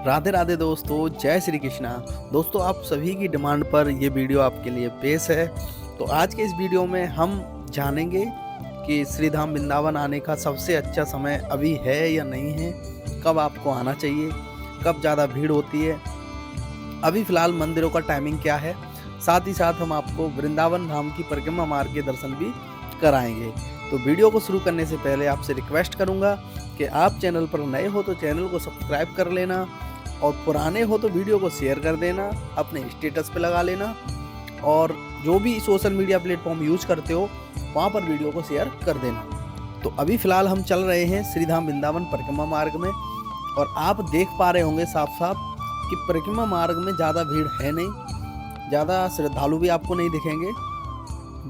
राधे राधे दोस्तों, जय श्री कृष्णा। दोस्तों, आप सभी की डिमांड पर ये वीडियो आपके लिए पेश है। तो आज के इस वीडियो में हम जानेंगे कि श्री धाम वृंदावन आने का सबसे अच्छा समय अभी है या नहीं है, कब आपको आना चाहिए, कब ज़्यादा भीड़ होती है, अभी फ़िलहाल मंदिरों का टाइमिंग क्या है। साथ ही साथ हम आपको वृंदावन धाम की परिक्रमा मार्ग के दर्शन भी कराएंगे। तो वीडियो को शुरू करने से पहले आपसे रिक्वेस्ट करूंगा कि आप चैनल पर नए हो तो चैनल को सब्सक्राइब कर लेना, और पुराने हो तो वीडियो को शेयर कर देना, अपने स्टेटस पे लगा लेना, और जो भी सोशल मीडिया प्लेटफॉर्म यूज करते हो वहाँ पर वीडियो को शेयर कर देना। तो अभी फ़िलहाल हम चल रहे हैं श्री धाम वृंदावन परिक्रमा मार्ग में, और आप देख पा रहे होंगे साफ साफ कि परिक्रमा मार्ग में ज़्यादा भीड़ है नहीं, ज़्यादा श्रद्धालु भी आपको नहीं दिखेंगे।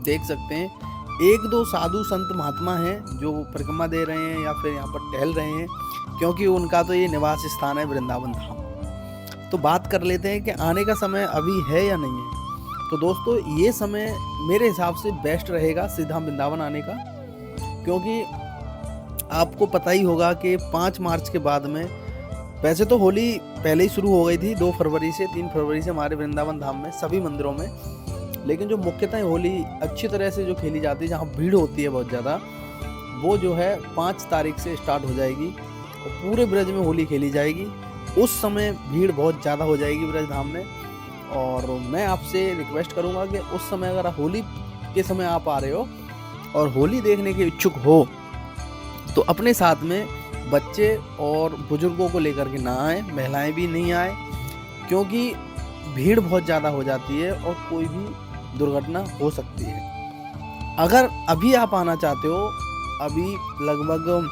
देख सकते हैं एक दो साधु संत महात्मा हैं जो परिक्रमा दे रहे हैं या फिर यहाँ पर टहल रहे हैं, क्योंकि उनका तो ये निवास स्थान है वृंदावन धाम। तो बात कर लेते हैं कि आने का समय अभी है या नहीं है। तो दोस्तों, ये समय मेरे हिसाब से बेस्ट रहेगा श्री धाम वृंदावन आने का, क्योंकि आपको पता ही होगा कि 5 मार्च के बाद में, वैसे तो होली पहले ही शुरू हो गई थी 2 फरवरी से 3 फरवरी से हमारे वृंदावन धाम में सभी मंदिरों में, लेकिन जो मुख्यतः होली अच्छी तरह से जो खेली जाती है, जहाँ भीड़ होती है बहुत ज़्यादा, वो जो है 5 तारीख से स्टार्ट हो जाएगी और पूरे ब्रज में होली खेली जाएगी। उस समय भीड़ बहुत ज़्यादा हो जाएगी ब्रज धाम में, और मैं आपसे रिक्वेस्ट करूँगा कि उस समय अगर होली के समय आप आ रहे हो और होली देखने के इच्छुक हो तो अपने साथ में बच्चे और बुजुर्गों को लेकर के ना आए, महिलाएं भी नहीं आए, क्योंकि भीड़ बहुत ज़्यादा हो जाती है और कोई भी दुर्घटना हो सकती है। अगर अभी आप आना चाहते हो, अभी लगभग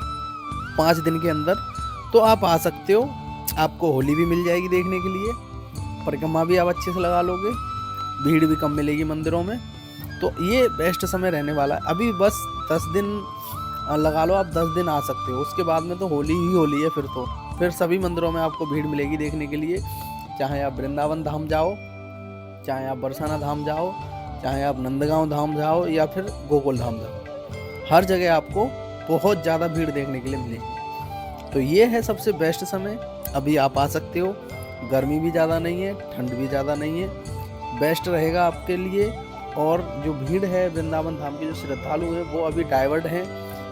5 दिन के अंदर, तो आप आ सकते हो। आपको होली भी मिल जाएगी देखने के लिए, परिक्रमा भी आप अच्छे से लगा लोगे, भीड़ भी कम मिलेगी मंदिरों में। तो ये बेस्ट समय रहने वाला है। अभी बस 10 दिन लगा लो, आप 10 दिन आ सकते हो। उसके बाद में तो होली ही होली है। फिर सभी मंदिरों में आपको भीड़ मिलेगी देखने के लिए, चाहे आप वृंदावन धाम जाओ, चाहे आप बरसाना धाम जाओ, चाहे आप नंदगांव धाम जाओ या फिर गोकुल धाम जाओ, हर जगह आपको बहुत ज़्यादा भीड़ देखने के लिए मिलेगी। तो ये है सबसे बेस्ट समय, अभी आप आ सकते हो। गर्मी भी ज़्यादा नहीं है, ठंड भी ज़्यादा नहीं है, बेस्ट रहेगा आपके लिए। और जो भीड़ है वृंदावन धाम के जो श्रद्धालु हैं वो अभी डाइवर्ट हैं,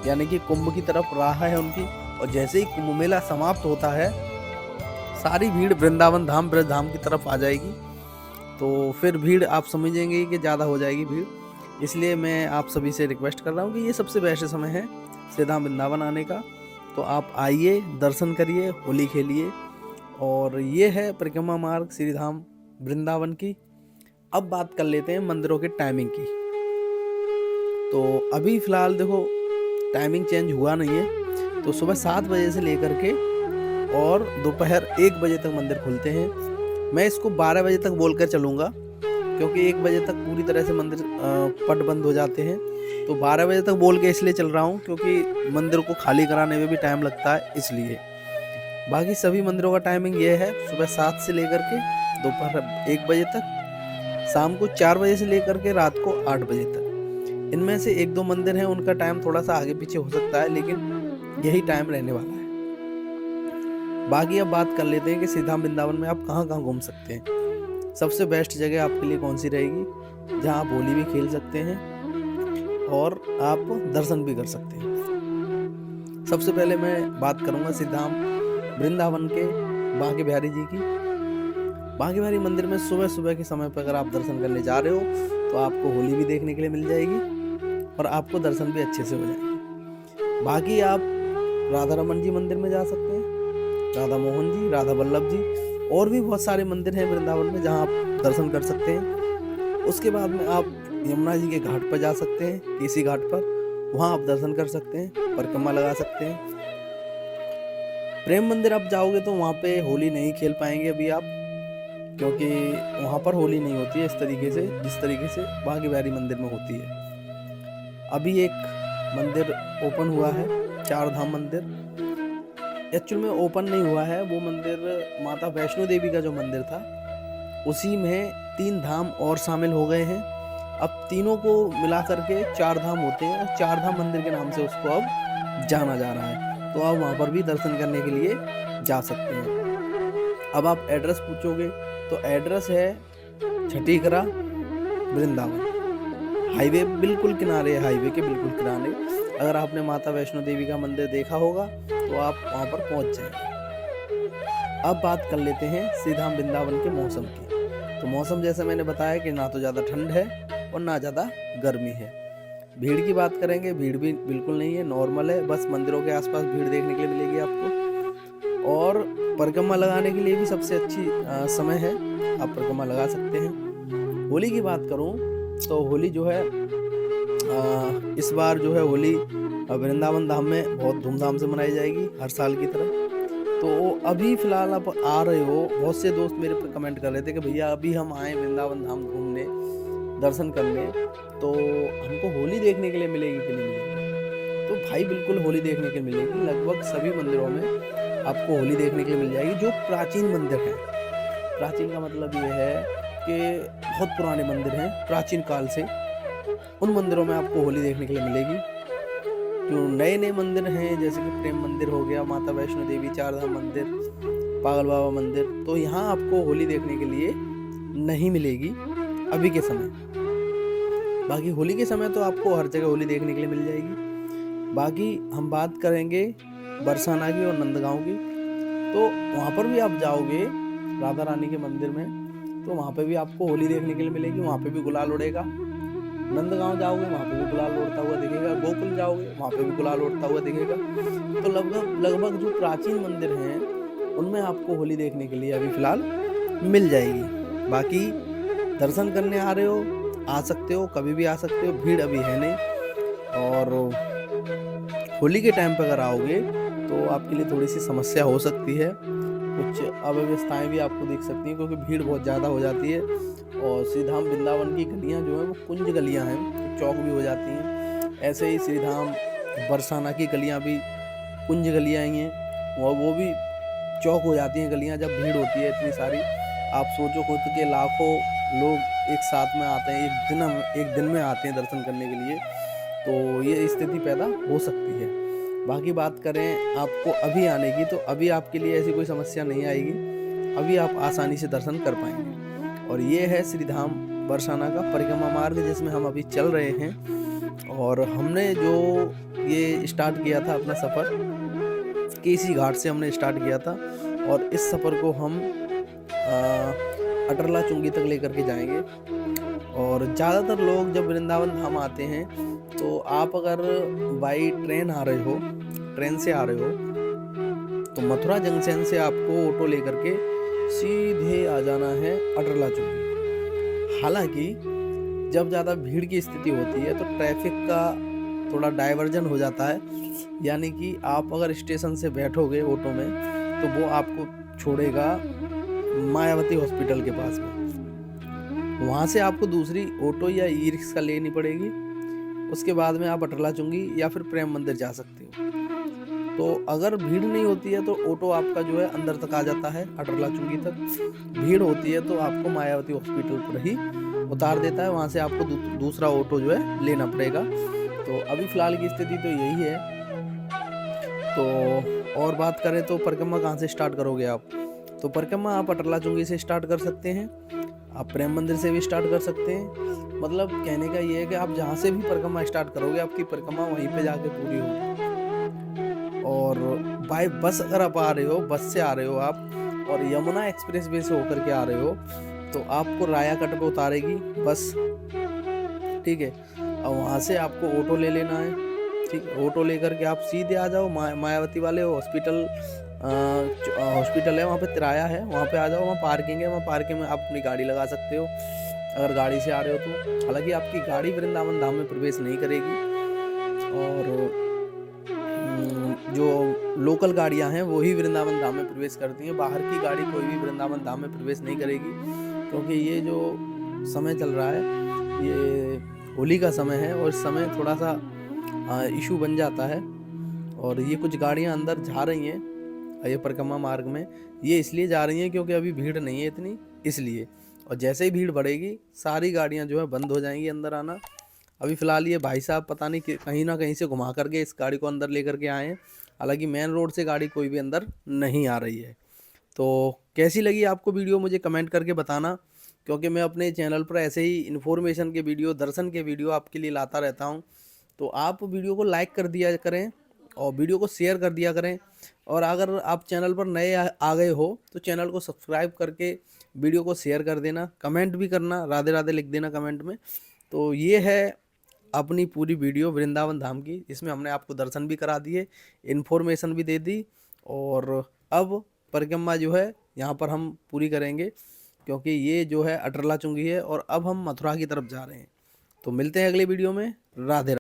यानी कि कुंभ की तरफ राह है उनकी, और जैसे ही कुंभ मेला समाप्त होता है सारी भीड़ वृंदावन धाम ब्रज धाम की तरफ आ जाएगी। तो फिर भीड़ आप समझेंगे कि ज़्यादा हो जाएगी भीड़। इसलिए मैं आप सभी से रिक्वेस्ट कर रहा हूँ कि ये सबसे बेस्ट समय है श्री धाम वृंदावन आने का। तो आप आइए, दर्शन करिए, होली खेलिए। और ये है परिक्रमा मार्ग श्री धाम वृंदावन की। अब बात कर लेते हैं मंदिरों के टाइमिंग की। तो अभी फ़िलहाल देखो टाइमिंग चेंज हुआ नहीं है, तो सुबह 7 बजे से लेकर के और दोपहर 1 बजे तक मंदिर खुलते हैं। मैं इसको 12 बजे तक बोलकर चलूँगा, क्योंकि 1 बजे तक पूरी तरह से मंदिर पट बंद हो जाते हैं। तो 12 बजे तक बोल के इसलिए चल रहा हूँ क्योंकि मंदिर को खाली कराने में भी टाइम लगता है, इसलिए। बाकी सभी मंदिरों का टाइमिंग ये है, सुबह 7 से लेकर के दोपहर 1 बजे तक, शाम को 4 बजे से लेकर के रात को 8 बजे तक। इनमें से 1-2 मंदिर हैं उनका टाइम थोड़ा सा आगे पीछे हो सकता है, लेकिन यही टाइम रहने वाला है। बाकी अब बात कर लेते हैं कि श्री धाम वृंदावन में आप कहाँ कहाँ घूम सकते हैं। सबसे बेस्ट जगह आपके लिए कौन सी रहेगी, जहाँ आप होली भी खेल सकते हैं और आप दर्शन भी कर सकते हैं। सबसे पहले मैं बात करूँगा श्री धाम वृंदावन के बांके बिहारी जी की। बांके बिहारी मंदिर में सुबह सुबह के समय पर अगर आप दर्शन करने जा रहे हो तो आपको होली भी देखने के लिए मिल जाएगी और आपको दर्शन भी अच्छे से हो जाएंगे। बाकी आप राधा रमन जी मंदिर में जा सकते हैं, राधा मोहन जी, राधा वल्लभ जी, और भी बहुत सारे मंदिर हैं वृंदावन में जहां आप दर्शन कर सकते हैं। उसके बाद में आप यमुना जी के घाट पर जा सकते हैं, केसी घाट पर, वहां आप दर्शन कर सकते हैं, परिक्रमा लगा सकते हैं। प्रेम मंदिर आप जाओगे तो वहां पे होली नहीं खेल पाएंगे अभी आप, क्योंकि वहां पर होली नहीं होती है इस तरीके से जिस तरीके से बांके बिहारी मंदिर में होती है। अभी एक मंदिर ओपन हुआ है, 4 धाम मंदिर। एक्चुअल में ओपन नहीं हुआ है, वो मंदिर माता वैष्णो देवी का जो मंदिर था उसी में 3 धाम और शामिल हो गए हैं। अब तीनों को मिला करके 4 धाम होते हैं, 4 धाम मंदिर के नाम से उसको अब जाना जा रहा है। तो आप वहाँ पर भी दर्शन करने के लिए जा सकते हैं। अब आप एड्रेस पूछोगे तो एड्रेस है छठीकरा वृंदावन, हाईवे बिल्कुल किनारे है, हाईवे के बिल्कुल किनारे। अगर आपने माता वैष्णो देवी का मंदिर देखा होगा तो आप वहाँ पर पहुँच जाएंगे। अब बात कर लेते हैं श्रीधाम वृंदावन के मौसम की। तो मौसम जैसे मैंने बताया कि ना तो ज़्यादा ठंड है और ना ज़्यादा गर्मी है। भीड़ की बात करेंगे, भीड़ भी बिल्कुल नहीं है, नॉर्मल है। बस मंदिरों के आसपास भीड़ देखने के लिए मिलेगी आपको, और परिक्रमा लगाने के लिए भी सबसे अच्छी समय है, आप परिक्रमा लगा सकते हैं। होली की बात करूं तो होली जो है इस बार जो है होली वृंदावन धाम में बहुत धूमधाम से मनाई जाएगी हर साल की तरह। तो अभी फ़िलहाल आप आ रहे हो, बहुत से दोस्त मेरे पे कमेंट कर रहे थे कि भैया अभी हम आए वृंदावन धाम घूमने, दर्शन करने, तो हमको होली देखने के लिए मिलेगी कि नहीं मिलेगी? तो भाई बिल्कुल होली देखने के लिए मिलेगी। लगभग सभी मंदिरों में आपको होली देखने के लिए मिल जाएगी, जो प्राचीन मंदिर हैं। प्राचीन का मतलब ये है कि बहुत पुराने मंदिर हैं, प्राचीन काल से, उन मंदिरों में आपको होली देखने के लिए मिलेगी। जो नए नए मंदिर हैं जैसे कि प्रेम मंदिर हो गया, माता वैष्णो देवी, चारधाम मंदिर, पागल बाबा मंदिर, तो यहाँ आपको होली देखने के लिए नहीं मिलेगी अभी के समय। बाकी होली के समय तो आपको हर जगह होली देखने के लिए मिल जाएगी। बाकी हम बात करेंगे बरसाना की और नंदगांव की। तो वहाँ पर भी आप जाओगे राधा रानी के मंदिर में, तो वहाँ पे भी आपको होली देखने के लिए मिलेगी। वहाँ पे भी गुलाल उड़ेगा। नंदगांव जाओगे वहाँ पे भी गुलाल उड़ता हुआ दिखेगा। गोकुल जाओगे वहाँ पे भी गुलाल उड़ता हुआ दिखेगा। तो लगभग जो प्राचीन मंदिर हैं उनमें आपको होली देखने के लिए अभी फ़िलहाल मिल जाएगी। बाकी दर्शन करने आ रहे हो, आ सकते हो, कभी भी आ सकते हो, भीड़ अभी है नहीं। और होली के टाइम पर अगर आओगे तो आपके लिए थोड़ी सी समस्या हो सकती है, कुछ अव्यवस्थाएं भी आपको दिख सकती हैं, क्योंकि भीड़ बहुत ज़्यादा हो जाती है। और श्रीधाम वृंदावन की गलियां जो हैं वो कुंज गलियां हैं, तो चौक भी हो जाती हैं। ऐसे ही श्रीधाम बरसाना की गलियां भी कुंज गलियां ही हैं, और वो भी चौक हो जाती हैं गलियां जब भीड़ होती है इतनी सारी। आप सोचो खुद के लाखों लोग एक साथ में आते हैं, एक दिन में आते हैं दर्शन करने के लिए, तो ये स्थिति पैदा हो सकती है। बाकी बात करें आपको अभी आने की, तो अभी आपके लिए ऐसी कोई समस्या नहीं आएगी, अभी आप आसानी से दर्शन कर पाएंगे। और ये है श्रीधाम बरसाना का परिक्रमा मार्ग जिसमें हम अभी चल रहे हैं। और हमने जो ये स्टार्ट किया था अपना सफ़र, केसी घाट से हमने स्टार्ट किया था, और इस सफ़र को हम अटरला चुंगी तक लेकर के जाएंगे। और ज़्यादातर लोग जब वृंदावन धाम आते हैं तो आप अगर बाई ट्रेन आ रहे हो, ट्रेन से आ रहे हो, तो मथुरा जंक्शन से आपको ऑटो लेकर के सीधे आ जाना है अटरला चुंगी। हालांकि जब ज़्यादा भीड़ की स्थिति होती है तो ट्रैफिक का थोड़ा डाइवर्जन हो जाता है, यानी कि आप अगर स्टेशन से बैठोगे ऑटो में तो वो आपको छोड़ेगा मायावती हॉस्पिटल के पास में। वहाँ से आपको दूसरी ऑटो या ई रिक्शा लेनी पड़ेगी। उसके बाद में आप अटरला चुंगी या फिर प्रेम मंदिर जा सकते हो। तो अगर भीड़ नहीं होती है तो ऑटो आपका जो है अंदर तक आ जाता है अटरला चुंगी तक। भीड़ होती है तो आपको मायावती हॉस्पिटल पर ही उतार देता है, वहाँ से आपको दूसरा ऑटो जो है लेना पड़ेगा। तो अभी फ़िलहाल की स्थिति तो यही है। तो और बात करें तो परिक्रमा कहाँ से स्टार्ट करोगे आप? तो परिक्रमा आप अटरला चुंगी से स्टार्ट कर सकते हैं, आप प्रेम मंदिर से भी स्टार्ट कर सकते हैं। मतलब कहने का ये है कि आप जहाँ से भी परिक्रमा स्टार्ट करोगे आपकी परिक्रमा वहीं पे जाके पूरी होगी। और बाय बस अगर आप आ रहे हो, बस से आ रहे हो आप और यमुना एक्सप्रेस वे से होकर के आ रहे हो, तो आपको रायाकट पे उतारेगी बस, ठीक है। और वहाँ से आपको ऑटो ले लेना है, ठीक है। ऑटो लेकर के आप सीधे आ जाओ मायावती वाले हॉस्पिटल है, वहाँ पे तिराया है, वहाँ पे आ जाओ। वहाँ पार्किंग है, वहाँ पार्किंग में आप अपनी गाड़ी लगा सकते हो अगर गाड़ी से आ रहे हो तो। हालांकि आपकी गाड़ी वृंदावन धाम में प्रवेश नहीं करेगी, और जो लोकल गाड़ियां हैं वो ही वृंदावन धाम में प्रवेश करती हैं। बाहर की गाड़ी कोई भी वृंदावन धाम में प्रवेश नहीं करेगी, क्योंकि ये जो समय चल रहा है ये होली का समय है, और इस समय थोड़ा सा इशू बन जाता है। और ये कुछ गाड़ियां अंदर जा रही हैं ये परिक्रमा मार्ग में, ये इसलिए जा रही हैं क्योंकि अभी भीड़ नहीं है इतनी, इसलिए। और जैसे ही भीड़ बढ़ेगी सारी गाड़ियां जो है बंद हो जाएंगी अंदर आना। अभी फ़िलहाल ये भाई साहब पता नहीं कहीं ना कहीं से घुमा करके इस गाड़ी को अंदर लेकर के आए हैं। हालांकि मेन रोड से गाड़ी कोई भी अंदर नहीं आ रही है। तो कैसी लगी आपको वीडियो मुझे कमेंट करके बताना, क्योंकि मैं अपने चैनल पर ऐसे ही इन्फॉर्मेशन के वीडियो, दर्शन के वीडियो आपके लिए लाता रहता हूँ। तो आप वीडियो को लाइक कर दिया करें और वीडियो को शेयर कर दिया करें। और अगर आप चैनल पर नए आ गए हो तो चैनल को सब्सक्राइब करके वीडियो को शेयर कर देना, कमेंट भी करना, राधे राधे लिख देना कमेंट में। तो ये है अपनी पूरी वीडियो वृंदावन धाम की, इसमें हमने आपको दर्शन भी करा दिए, इन्फॉर्मेशन भी दे दी। और अब परिक्रमा जो है यहाँ पर हम पूरी करेंगे, क्योंकि ये जो है अटरला चुंगी है और अब हम मथुरा की तरफ जा रहे हैं। तो मिलते हैं अगले वीडियो में। राधे राधे।